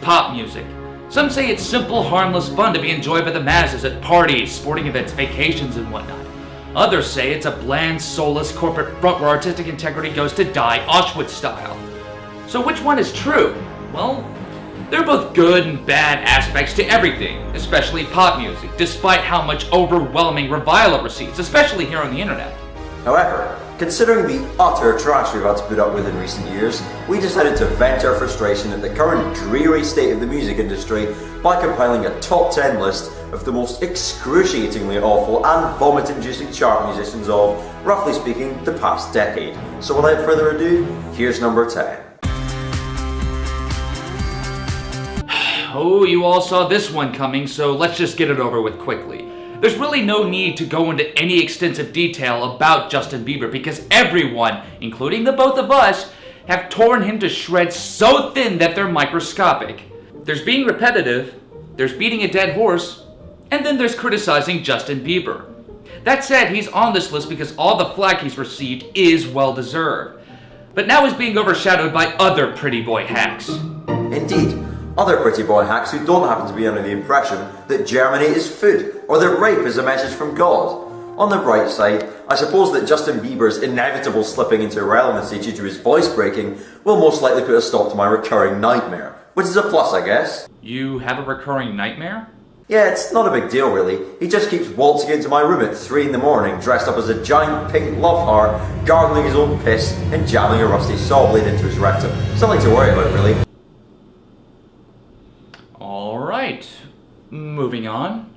pop music. Some say it's simple, harmless fun to be enjoyed by the masses at parties, sporting events, vacations, and whatnot. Others say it's a bland, soulless corporate front where artistic integrity goes to die, Auschwitz style. So which one is true? Well, they're both good and bad aspects to everything, especially pop music, despite how much overwhelming revival it receives, especially here on the internet. However, considering the utter trash we've had to put up with in recent years, we decided to vent our frustration at the current dreary state of the music industry by compiling a top 10 list of the most excruciatingly awful and vomit-inducing chart musicians of, roughly speaking, the past decade. So without further ado, here's number 10. Oh, you all saw this one coming, so let's just get it over with quickly. There's really no need to go into any extensive detail about Justin Bieber because everyone, including the both of us, have torn him to shreds so thin that they're microscopic. There's being repetitive, there's beating a dead horse, and then there's criticizing Justin Bieber. That said, he's on this list because all the flack he's received is well-deserved. But now he's being overshadowed by other pretty boy hacks. Indeed. Other pretty boy hacks who don't happen to be under the impression that Germany is food, or that rape is a message from God. On the bright side, I suppose that Justin Bieber's inevitable slipping into irrelevancy due to his voice breaking will most likely put a stop to my recurring nightmare, which is a plus, I guess. You have a recurring nightmare? Yeah, it's not a big deal really. He just keeps waltzing into my room at 3 in the morning dressed up as a giant pink love heart, gargling his own piss and jamming a rusty saw blade into his rectum. Something to worry about really. Alright, moving on.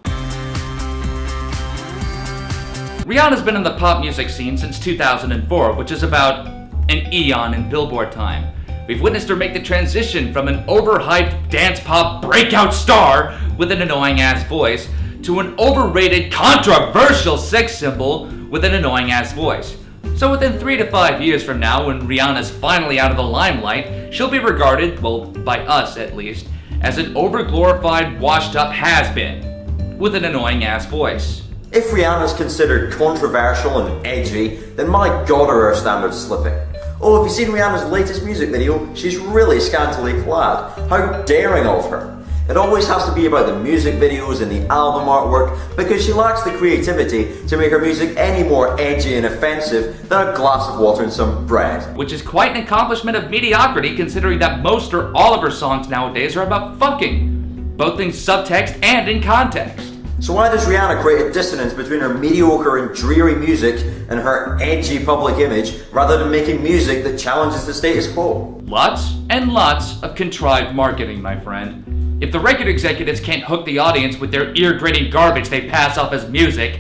Rihanna's been in the pop music scene since 2004, which is about an eon in Billboard time. We've witnessed her make the transition from an overhyped dance pop breakout star with an annoying ass voice to an overrated controversial sex symbol with an annoying ass voice. So within 3 to 5 years from now, when Rihanna's finally out of the limelight, she'll be regarded, well, by us at least, as an overglorified, washed-up has-been, with an annoying-ass voice. If Rihanna's considered controversial and edgy, then my god are her standards slipping. Oh, have you seen Rihanna's latest music video? She's really scantily clad. How daring of her. It always has to be about the music videos and the album artwork because she lacks the creativity to make her music any more edgy and offensive than a glass of water and some bread. Which is quite an accomplishment of mediocrity considering that most or all of her songs nowadays are about fucking, both in subtext and in context. So why does Rihanna create a dissonance between her mediocre and dreary music and her edgy public image rather than making music that challenges the status quo? Lots and lots of contrived marketing, my friend. If the record executives can't hook the audience with their ear-grating garbage they pass off as music,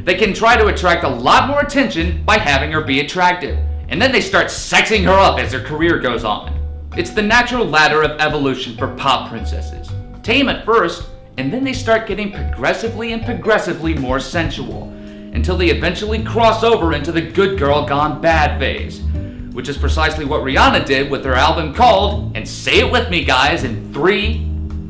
they can try to attract a lot more attention by having her be attractive. And then they start sexing her up as her career goes on. It's the natural ladder of evolution for pop princesses. Tame at first, and then they start getting progressively more sensual, until they eventually cross over into the good girl gone bad phase, which is precisely what Rihanna did with her album called, and say it with me guys, in 3,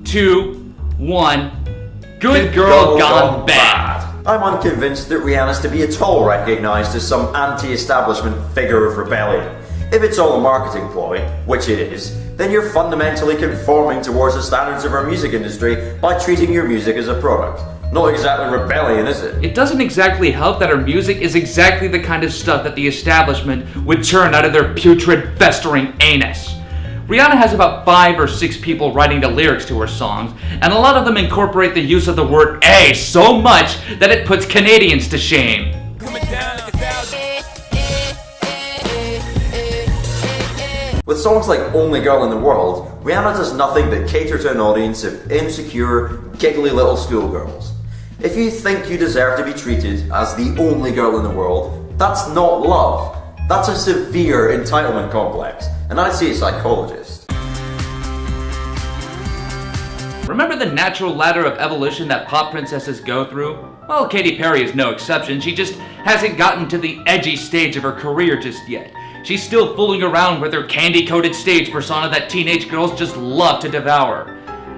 2, 1, Good Girl Gone Bad. I'm unconvinced that Rihanna's to be at all recognised as some anti-establishment figure of rebellion. If it's all a marketing ploy, which it is, then you're fundamentally conforming towards the standards of our music industry by treating your music as a product. Not exactly rebellion, is it? It doesn't exactly help that her music is exactly the kind of stuff that the establishment would churn out of their putrid, festering anus. Rihanna has about 5 or 6 people writing the lyrics to her songs, and a lot of them incorporate the use of the word A so much that it puts Canadians to shame. With songs like Only Girl in the World, Rihanna does nothing but cater to an audience of insecure, giggly little schoolgirls. If you think you deserve to be treated as the only girl in the world, that's not love. That's a severe entitlement complex, and I'd see a psychologist. Remember the natural ladder of evolution that pop princesses go through? Well, Katy Perry is no exception. She just hasn't gotten to the edgy stage of her career just yet. She's still fooling around with her candy-coated stage persona that teenage girls just love to devour.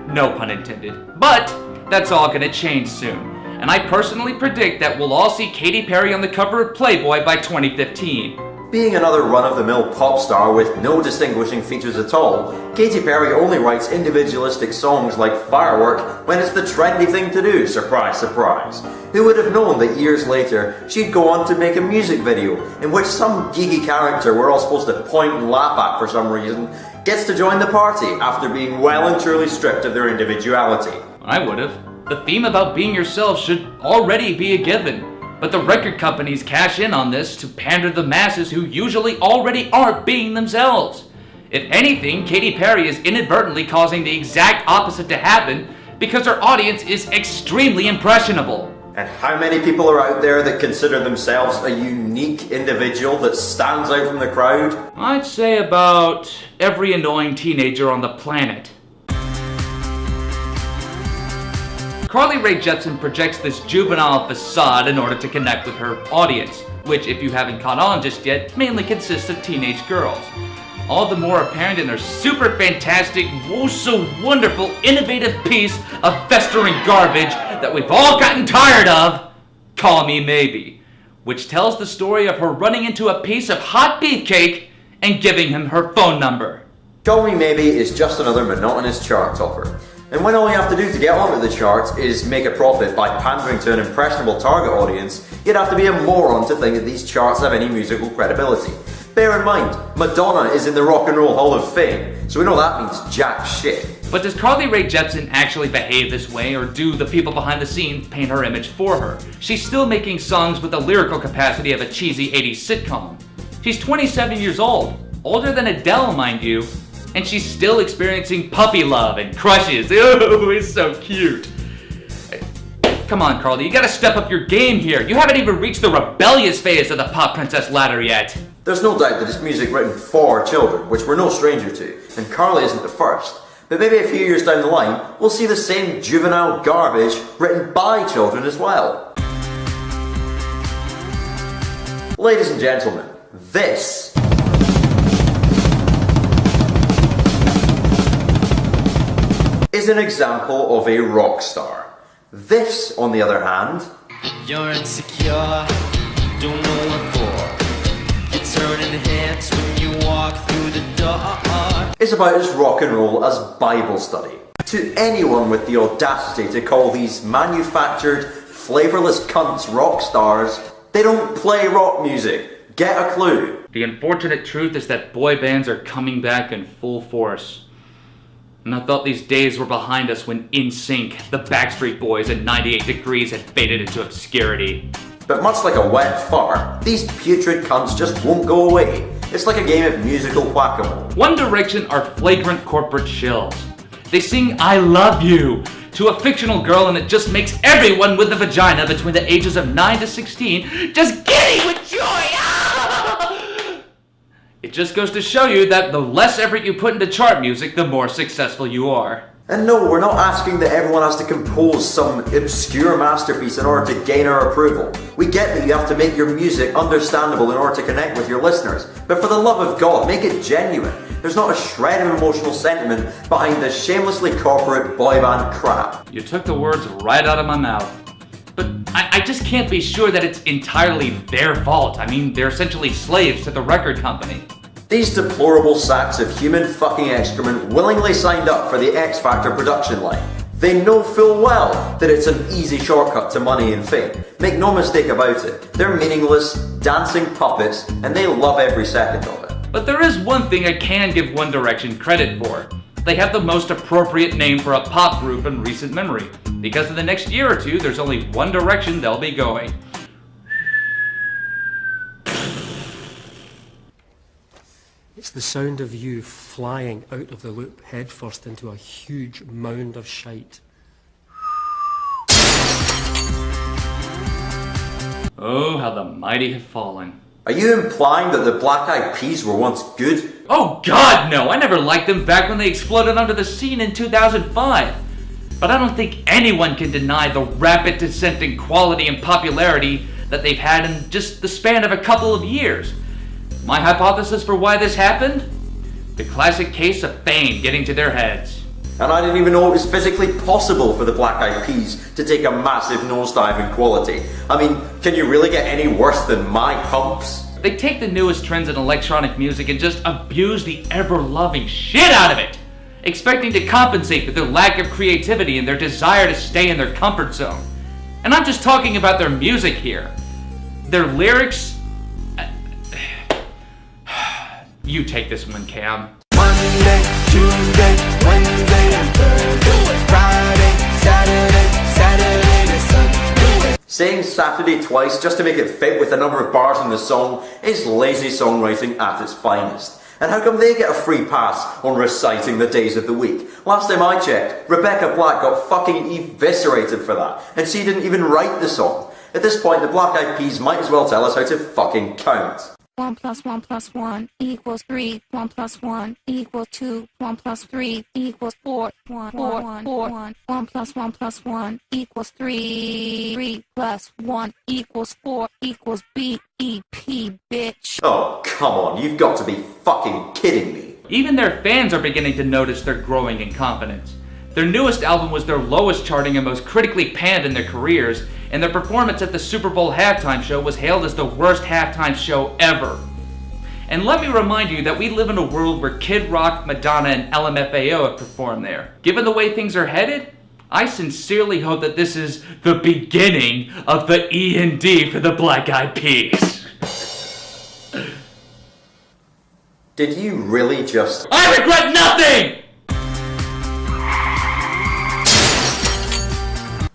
No pun intended. But that's all gonna change soon. And I personally predict that we'll all see Katy Perry on the cover of Playboy by 2015. Being another run-of-the-mill pop star with no distinguishing features at all, Katy Perry only writes individualistic songs like Firework when it's the trendy thing to do, surprise, surprise. Who would have known that years later she'd go on to make a music video in which some geeky character we're all supposed to point and laugh at for some reason gets to join the party after being well and truly stripped of their individuality? I would have. The theme about being yourself should already be a given. But the record companies cash in on this to pander to the masses who usually already aren't being themselves. If anything, Katy Perry is inadvertently causing the exact opposite to happen because her audience is extremely impressionable. And how many people are out there that consider themselves a unique individual that stands out from the crowd? I'd say about every annoying teenager on the planet. Carly Rae Jepsen projects this juvenile facade in order to connect with her audience, which, if you haven't caught on just yet, mainly consists of teenage girls. All the more apparent in their super fantastic, oh so wonderful, innovative piece of festering garbage that we've all gotten tired of, Call Me Maybe, which tells the story of her running into a piece of hot beefcake and giving him her phone number. Call Me Maybe is just another monotonous chart topper. And when all you have to do to get onto the charts is make a profit by pandering to an impressionable target audience, you'd have to be a moron to think that these charts have any musical credibility. Bear in mind, Madonna is in the Rock and Roll Hall of Fame, so we know that means jack shit. But does Carly Rae Jepsen actually behave this way, or do the people behind the scenes paint her image for her? She's still making songs with the lyrical capacity of a cheesy 80s sitcom. She's 27 years old, older than Adele, mind you, and she's still experiencing puppy love and crushes. Oh, it's so cute. Come on, Carly, you gotta step up your game here. You haven't even reached the rebellious phase of the pop princess ladder yet. There's no doubt that it's music written for children, which we're no stranger to, and Carly isn't the first. But maybe a few years down the line, we'll see the same juvenile garbage written by children as well. Ladies and gentlemen, this is an example of a rock star. This, on the other hand, you're insecure, don't know what for. You're turning heads when you walk through the door. is about as rock and roll as Bible study. To anyone with the audacity to call these manufactured, flavourless cunts rock stars, they don't play rock music. Get a clue. The unfortunate truth is that boy bands are coming back in full force. And I thought these days were behind us when NSYNC, the Backstreet Boys, and 98 Degrees had faded into obscurity. But much like a wet fart, these putrid cunts just won't go away. It's like a game of musical whack-a-mole. One Direction are flagrant corporate shills. They sing I Love You to a fictional girl, and it just makes everyone with a vagina between the ages of 9 to 16 just giddy with joy. It just goes to show you that the less effort you put into chart music, the more successful you are. And no, we're not asking that everyone has to compose some obscure masterpiece in order to gain our approval. We get that you have to make your music understandable in order to connect with your listeners. But for the love of God, make it genuine. There's not a shred of emotional sentiment behind this shamelessly corporate boy band crap. You took the words right out of my mouth. But I just can't be sure that it's entirely their fault. I mean, they're essentially slaves to the record company. These deplorable sacks of human fucking excrement willingly signed up for the X Factor production line. They know full well that it's an easy shortcut to money and fame. Make no mistake about it. They're meaningless, dancing puppets, and they love every second of it. But there is one thing I can give One Direction credit for. They have the most appropriate name for a pop group in recent memory. Because in the next year or two, there's only one direction they'll be going. It's the sound of you flying out of the loop headfirst into a huge mound of shite. Oh, how the mighty have fallen. Are you implying that the Black Eyed Peas were once good? Oh God, no! I never liked them back when they exploded onto the scene in 2005. But I don't think anyone can deny the rapid descent in quality and popularity that they've had in just the span of a couple of years. My hypothesis for why this happened? The classic case of fame getting to their heads. And I didn't even know it was physically possible for the Black Eyed Peas to take a massive nosedive in quality. I mean, can you really get any worse than My Pumps? They take the newest trends in electronic music and just abuse the ever-loving shit out of it, expecting to compensate for their lack of creativity and their desire to stay in their comfort zone. And I'm just talking about their music here. Their lyrics... You take this one, Cam. Monday, Tuesday, Wednesday, and Thursday, Friday, Saturday to Sunday. Saying Saturday twice just to make it fit with the number of bars in the song is lazy songwriting at its finest. And how come they get a free pass on reciting the days of the week? Last time I checked, Rebecca Black got fucking eviscerated for that, and she didn't even write the song. At this point, the Black Eyed Peas might as well tell us how to fucking count. 1 + 1 + 1 = 3. 1 + 1 = 2. 1 + 3 = 4. 1 + 1 + 1 + 1 = 3. 3 + 1 = 4 = BEP, bitch. Oh, come on, you've got to be fucking kidding me. Even their fans are beginning to notice their growing incompetence. Their newest album was their lowest charting and most critically panned in their careers, and their performance at the Super Bowl halftime show was hailed as the worst halftime show ever. And let me remind you that we live in a world where Kid Rock, Madonna, and LMFAO have performed there. Given the way things are headed, I sincerely hope that this is the beginning of the E&D for the Black Eyed Peas. Did you really just... I regret nothing!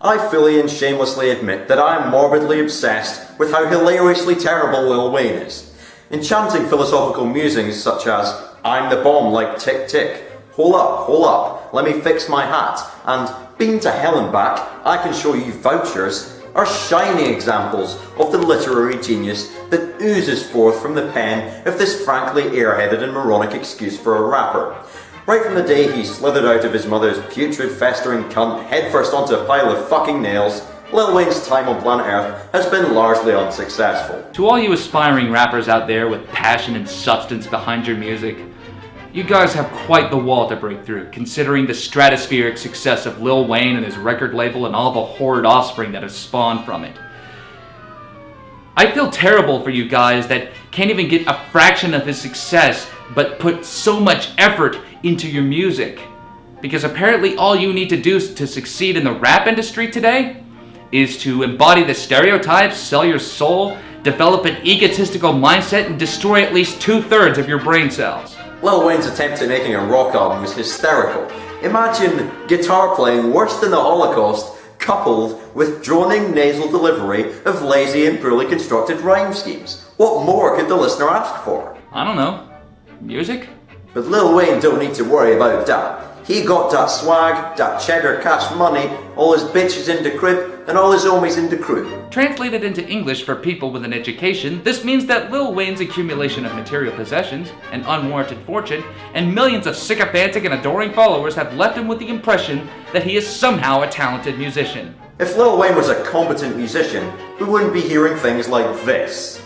I fully and shamelessly admit that I am morbidly obsessed with how hilariously terrible Lil Wayne is. Enchanting philosophical musings such as, I'm the bomb like tick tick, hold up, let me fix my hat, and been to hell and back, I can show you vouchers, are shining examples of the literary genius that oozes forth from the pen of this frankly airheaded and moronic excuse for a rapper. Right from the day he slithered out of his mother's putrid festering cunt headfirst onto a pile of fucking nails, Lil Wayne's time on planet Earth has been largely unsuccessful. To all you aspiring rappers out there with passion and substance behind your music, you guys have quite the wall to break through, considering the stratospheric success of Lil Wayne and his record label and all the horrid offspring that has spawned from it. I feel terrible for you guys that can't even get a fraction of his success but put so much effort into your music. Because apparently all you need to do to succeed in the rap industry today is to embody the stereotypes, sell your soul, develop an egotistical mindset, and destroy at least 2/3 of your brain cells. Lil Wayne's attempt at making a rock album was hysterical. Imagine guitar playing worse than the Holocaust, coupled with droning nasal delivery of lazy and poorly constructed rhyme schemes. What more could the listener ask for? I don't know. Music? But Lil Wayne don't need to worry about that. He got that swag, that cheddar cash money, all his bitches in the crib, and all his homies in the crew. Translated into English for people with an education, this means that Lil Wayne's accumulation of material possessions, an unwarranted fortune, and millions of sycophantic and adoring followers have left him with the impression that he is somehow a talented musician. If Lil Wayne was a competent musician, we wouldn't be hearing things like this.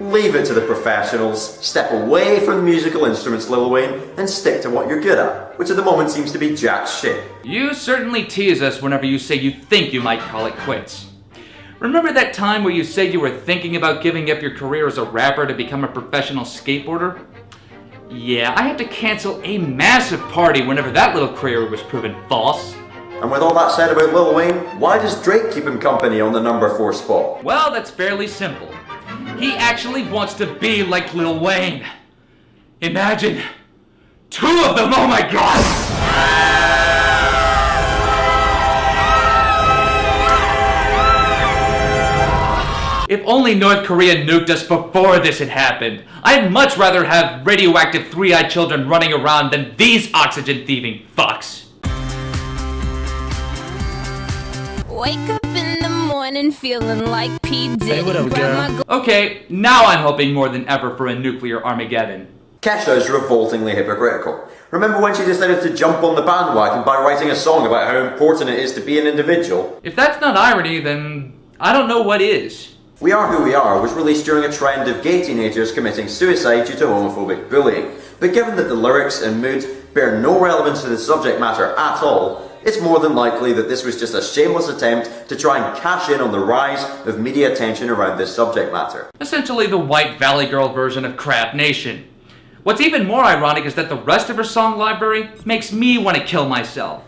Leave it to the professionals. Step away from the musical instruments, Lil Wayne, and stick to what you're good at, which at the moment seems to be jack shit. You certainly tease us whenever you say you think you might call it quits. Remember that time where you said you were thinking about giving up your career as a rapper to become a professional skateboarder? Yeah, I had to cancel a massive party whenever that little career was proven false. And with all that said about Lil Wayne, why does Drake keep him company on the number 4 spot? Well, that's fairly simple. He actually wants to be like Lil Wayne. Imagine 2 of them, oh my god! If only North Korea nuked us before this had happened. I'd much rather have radioactive 3-eyed children running around than these oxygen-thieving fucks. Wake up in the morning feeling like P. Diddy. Hey, what up, girl? Okay, now I'm hoping more than ever for a nuclear Armageddon. Kesha is revoltingly hypocritical. Remember when she decided to jump on the bandwagon by writing a song about how important it is to be an individual? If that's not irony, then I don't know what is. We Are Who We Are was released during a trend of gay teenagers committing suicide due to homophobic bullying. But given that the lyrics and mood bear no relevance to the subject matter at all, it's more than likely that this was just a shameless attempt to try and cash in on the rise of media attention around this subject matter. Essentially the White Valley Girl version of Crap Nation. What's even more ironic is that the rest of her song library makes me want to kill myself.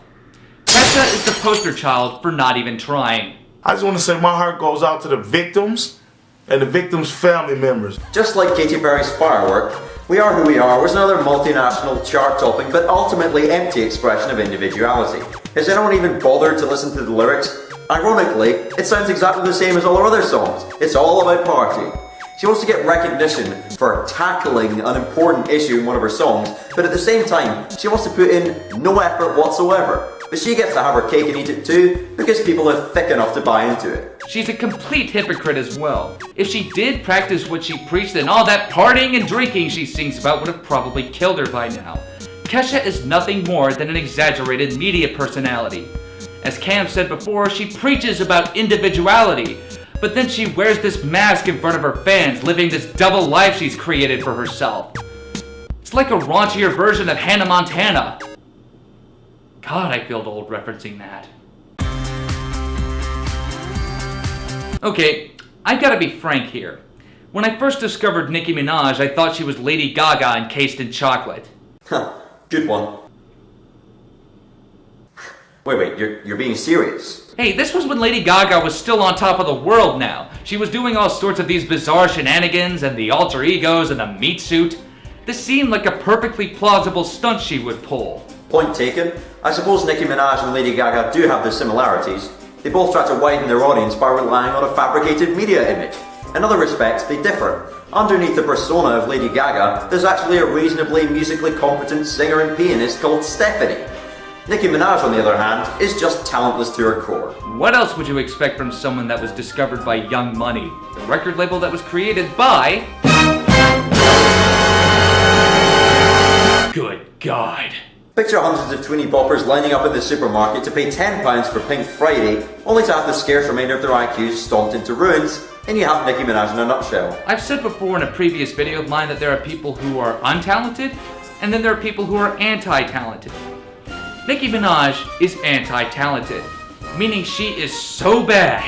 Kesha is the poster child for not even trying. I just want to say my heart goes out to the victims and the victims' family members. Just like Katy Perry's Firework, We Are Who We Are was another multinational chart-topping but ultimately empty expression of individuality. Has anyone even bothered to listen to the lyrics? Ironically, it sounds exactly the same as all her other songs. It's all about partying. She wants to get recognition for tackling an important issue in one of her songs, but at the same time, she wants to put in no effort whatsoever. But she gets to have her cake and eat it too, because people are thick enough to buy into it. She's a complete hypocrite as well. If she did practice what she preached, then all that partying and drinking she sings about would have probably killed her by now. Kesha is nothing more than an exaggerated media personality. As Cam said before, she preaches about individuality, but then she wears this mask in front of her fans, living this double life she's created for herself. It's like a raunchier version of Hannah Montana. God, I feel old referencing that. Okay, I gotta be frank here. When I first discovered Nicki Minaj, I thought she was Lady Gaga encased in chocolate. Huh, good one. Wait, you're being serious? Hey, this was when Lady Gaga was still on top of the world now. She was doing all sorts of these bizarre shenanigans and the alter egos and the meat suit. This seemed like a perfectly plausible stunt she would pull. Point taken. I suppose Nicki Minaj and Lady Gaga do have their similarities. They both try to widen their audience by relying on a fabricated media image. In other respects, they differ. Underneath the persona of Lady Gaga, there's actually a reasonably musically competent singer and pianist called Stephanie. Nicki Minaj, on the other hand, is just talentless to her core. What else would you expect from someone that was discovered by Young Money, the record label that was created by... Good God. Picture hundreds of tweeny boppers lining up at the supermarket to pay £10 for Pink Friday, only to have the scarce remainder of their IQs stomped into ruins, and you have Nicki Minaj in a nutshell. I've said before in a previous video of mine that there are people who are untalented, and then there are people who are anti-talented. Nicki Minaj is anti-talented, meaning she is so bad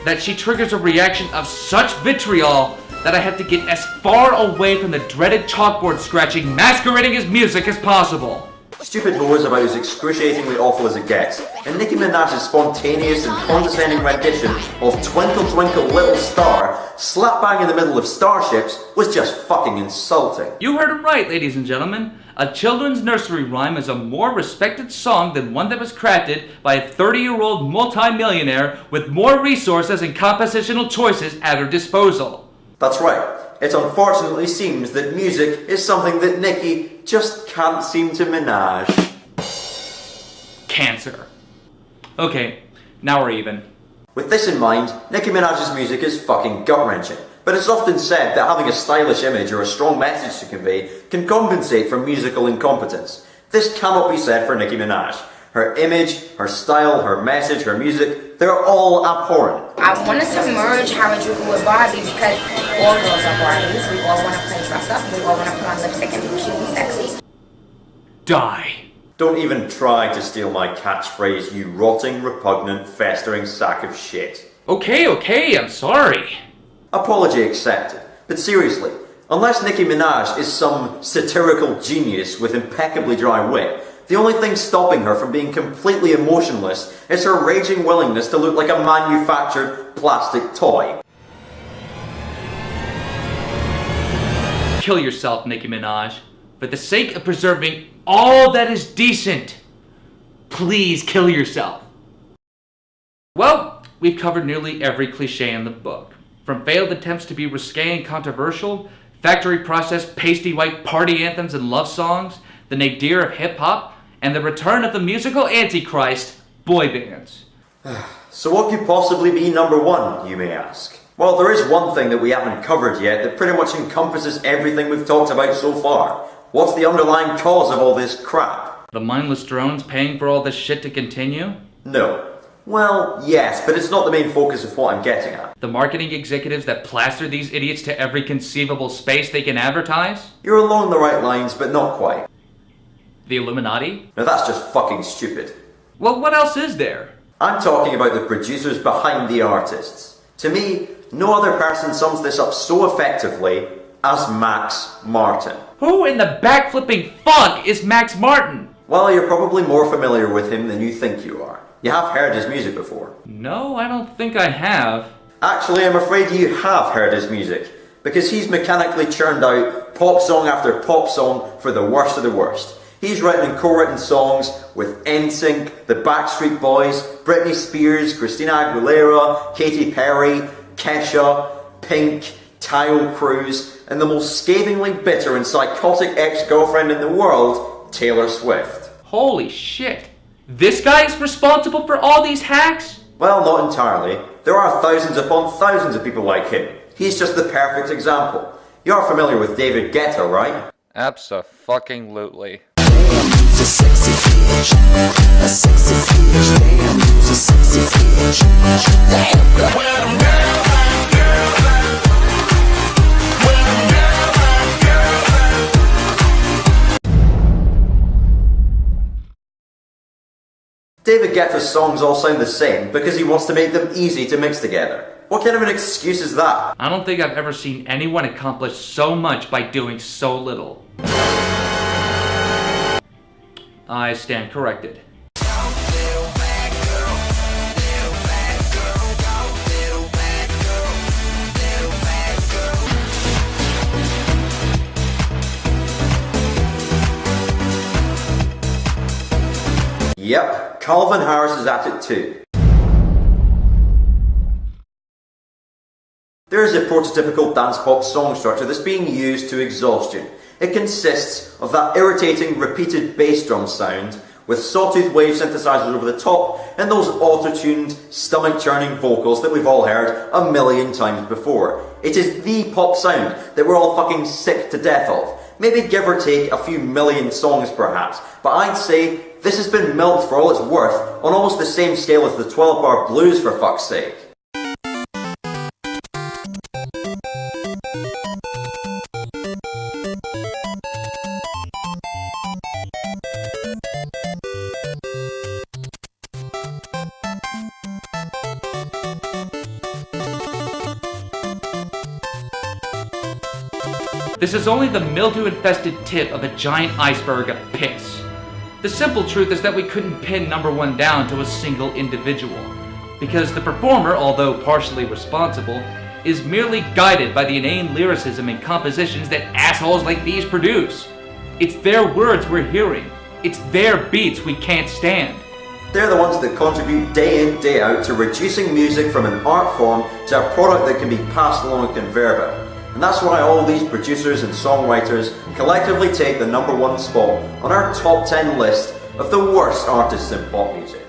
that she triggers a reaction of such vitriol that I have to get as far away from the dreaded chalkboard scratching masquerading as music as possible. Stupid Whore is about as excruciatingly awful as it gets, and Nicki Minaj's spontaneous and condescending rendition of Twinkle Twinkle Little Star, slap bang in the middle of Starships, was just fucking insulting. You heard it right, ladies and gentlemen. A children's nursery rhyme is a more respected song than one that was crafted by a 30-year-old multi-millionaire with more resources and compositional choices at her disposal. That's right. It unfortunately seems that music is something that Nicki just can't seem to manage. Cancer. Okay, now we're even. With this in mind, Nicki Minaj's music is fucking gut-wrenching, but it's often said that having a stylish image or a strong message to convey can compensate for musical incompetence. This cannot be said for Nicki Minaj. Her image, her style, her message, her music, they're all abhorrent. I wanted to merge Harajuku with Barbie because all girls are Barbies. We all want to play dress up. We all want to put on lipstick and be cute and sexy. Die. Don't even try to steal my catchphrase, you rotting, repugnant, festering sack of shit. Okay, I'm sorry. Apology accepted. But seriously, unless Nicki Minaj is some satirical genius with impeccably dry wit, the only thing stopping her from being completely emotionless is her raging willingness to look like a manufactured plastic toy. Kill yourself, Nicki Minaj. For the sake of preserving all that is decent, please kill yourself. Well, we've covered nearly every cliche in the book. From failed attempts to be risque and controversial, factory processed pasty white party anthems and love songs, the nadir of hip-hop, and the return of the musical antichrist, boy bands. So what could possibly be number one, you may ask? Well, there is one thing that we haven't covered yet that pretty much encompasses everything we've talked about so far. What's the underlying cause of all this crap? The mindless drones paying for all this shit to continue? No. Well, yes, but it's not the main focus of what I'm getting at. The marketing executives that plaster these idiots to every conceivable space they can advertise? You're along the right lines, but not quite. The Illuminati? Now that's just fucking stupid. Well, what else is there? I'm talking about the producers behind the artists. To me, no other person sums this up so effectively as Max Martin. Who in the backflipping fuck is Max Martin? Well, you're probably more familiar with him than you think you are. You have heard his music before. No, I don't think I have. Actually, I'm afraid you have heard his music, because he's mechanically churned out pop song after pop song for the worst of the worst. He's written and co-written songs with NSYNC, the Backstreet Boys, Britney Spears, Christina Aguilera, Katy Perry, Kesha, Pink, Tayo Cruz, and the most scathingly bitter and psychotic ex-girlfriend in the world, Taylor Swift. Holy shit. This guy is responsible for all these hacks? Well, not entirely. There are thousands upon thousands of people like him. He's just the perfect example. You're familiar with David Guetta, right? Abso-fucking-lutely. A sexy bitch, a sexy bitch, damn, a sexy bitch. Damn. Where them girls at, girls at? Where them girls at, girls at? David Guetta's songs all sound the same because he wants to make them easy to mix together. What kind of an excuse is that? I don't think I've ever seen anyone accomplish so much by doing so little. I stand corrected. Yep, Calvin Harris is at it too. There is a prototypical dance pop song structure that's being used to exhaustion. It consists of that irritating repeated bass drum sound with sawtooth wave synthesizers over the top and those auto-tuned, stomach-churning vocals that we've all heard a million times before. It is the pop sound that we're all fucking sick to death of. Maybe give or take a few million songs perhaps, but I'd say this has been milked for all it's worth on almost the same scale as the 12-bar blues, for fuck's sake. This is only the mildew-infested tip of a giant iceberg of piss. The simple truth is that we couldn't pin number one down to a single individual, because the performer, although partially responsible, is merely guided by the inane lyricism and compositions that assholes like these produce. It's their words we're hearing. It's their beats we can't stand. They're the ones that contribute day in, day out to reducing music from an art form to a product that can be passed along a conveyor belt. And that's why all these producers and songwriters collectively take the number one spot on our top 10 list of the worst artists in pop music.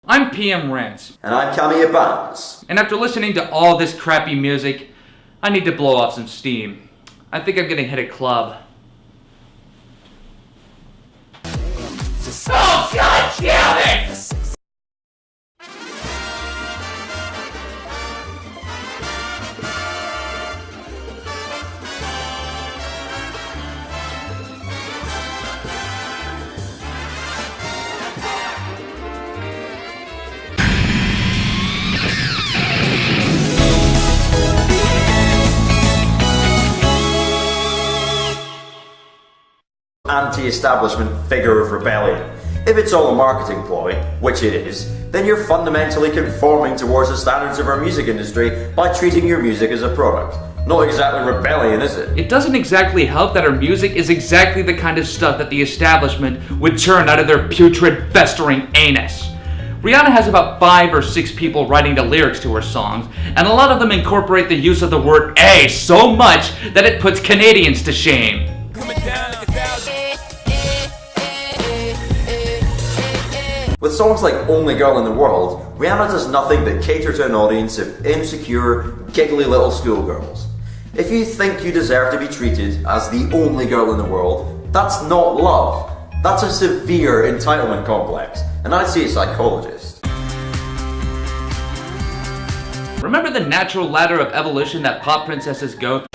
I'm PM Rants. And I'm CammehYaBams. And after listening to all this crappy music, I need to blow off some steam. I think I'm gonna hit a club. Oh, God damn it! Anti-establishment figure of rebellion. If it's all a marketing ploy, which it is, then you're fundamentally conforming towards the standards of our music industry by treating your music as a product. Not exactly rebellion, is it? It doesn't exactly help that our music is exactly the kind of stuff that the establishment would churn out of their putrid, festering anus. Rihanna has about 5 or 6 people writing the lyrics to her songs, and a lot of them incorporate the use of the word A so much that it puts Canadians to shame. With songs like Only Girl in the World, Rihanna does nothing but cater to an audience of insecure, giggly little schoolgirls. If you think you deserve to be treated as the only girl in the world, that's not love. That's a severe entitlement complex, and I'd see a psychologist. Remember the natural ladder of evolution that pop princesses go through?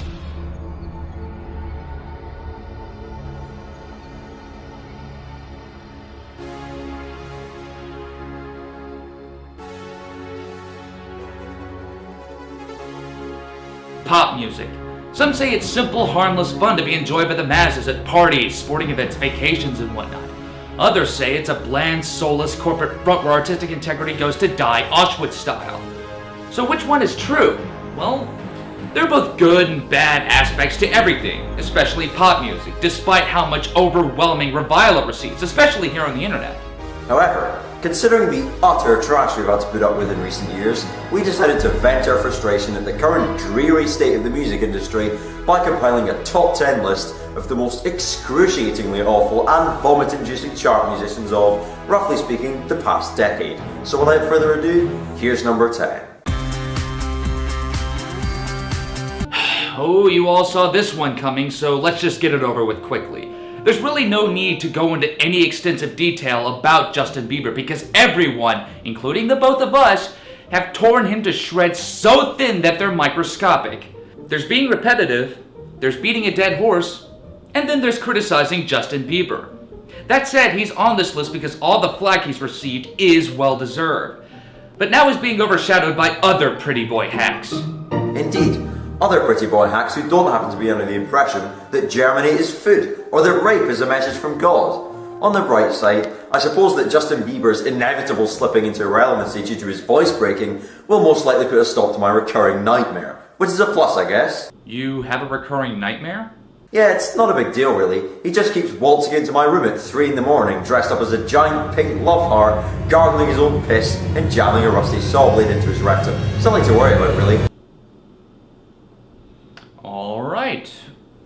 pop music. Some say it's simple, harmless fun to be enjoyed by the masses at parties, sporting events, vacations, and whatnot. Others say it's a bland, soulless corporate front where artistic integrity goes to die, Auschwitz style. So which one is true? Well, there are both good and bad aspects to everything, especially pop music, despite how much overwhelming revival it receives, especially here on the internet. However, considering the utter trash we've had to put up with in recent years, we decided to vent our frustration at the current dreary state of the music industry by compiling a top 10 list of the most excruciatingly awful and vomit-inducing chart musicians of, roughly speaking, the past decade. So without further ado, here's number 10. Oh, you all saw this one coming, so let's just get it over with quickly. There's really no need to go into any extensive detail about Justin Bieber because everyone, including the both of us, have torn him to shreds so thin that they're microscopic. There's being repetitive, there's beating a dead horse, and then there's criticizing Justin Bieber. That said, he's on this list because all the flack he's received is well-deserved. But now he's being overshadowed by other pretty boy hacks. Indeed, other pretty boy hacks who don't happen to be under the impression that Germany is food or that rape is a message from God. On the bright side, I suppose that Justin Bieber's inevitable slipping into irrelevancy due to his voice breaking will most likely put a stop to my recurring nightmare, which is a plus, I guess. You have a recurring nightmare? Yeah, it's not a big deal really. He just keeps waltzing into my room at 3 in the morning dressed up as a giant pink love heart, gargling his own piss and jamming a rusty saw blade into his rectum. Something to worry about really. Alright,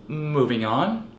moving on.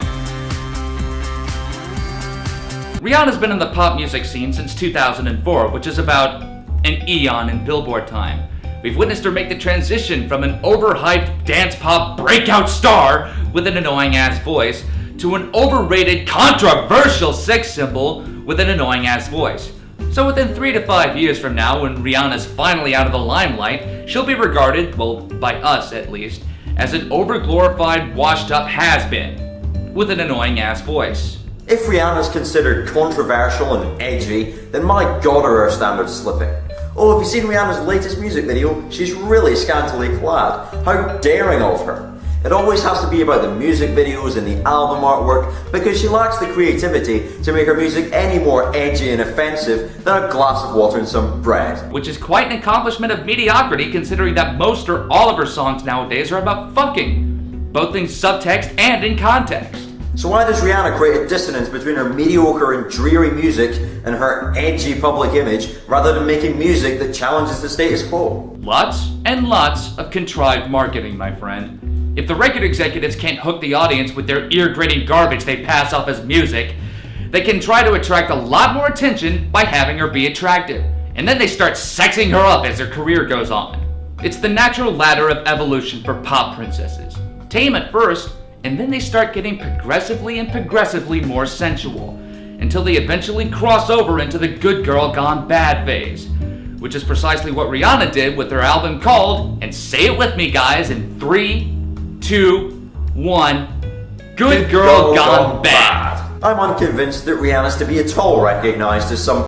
Rihanna's been in the pop music scene since 2004, which is about an eon in Billboard time. We've witnessed her make the transition from an overhyped dance pop breakout star with an annoying ass voice to an overrated controversial sex symbol with an annoying ass voice. So within 3 to 5 years from now, when Rihanna's finally out of the limelight, she'll be regarded, well, by us at least, as an overglorified, washed-up has-been, with an annoying-ass voice. If Rihanna's considered controversial and edgy, then my god are her standards slipping. Oh, have you seen Rihanna's latest music video? She's really scantily clad. How daring of her. It always has to be about the music videos and the album artwork because she lacks the creativity to make her music any more edgy and offensive than a glass of water and some bread. Which is quite an accomplishment of mediocrity considering that most or all of her songs nowadays are about fucking, both in subtext and in context. So why does Rihanna create a dissonance between her mediocre and dreary music and her edgy public image rather than making music that challenges the status quo? Lots and lots of contrived marketing, my friend. If the record executives can't hook the audience with their ear-grating garbage they pass off as music, they can try to attract a lot more attention by having her be attractive. And then they start sexing her up as her career goes on. It's the natural ladder of evolution for pop princesses. Tame at first, and then they start getting progressively more sensual, until they eventually cross over into the good girl gone bad phase, which is precisely what Rihanna did with her album called, and say it with me guys, in 3, 2, 1, Good Girl Gone Bad. I'm unconvinced that Rihanna's to be at all recognised as some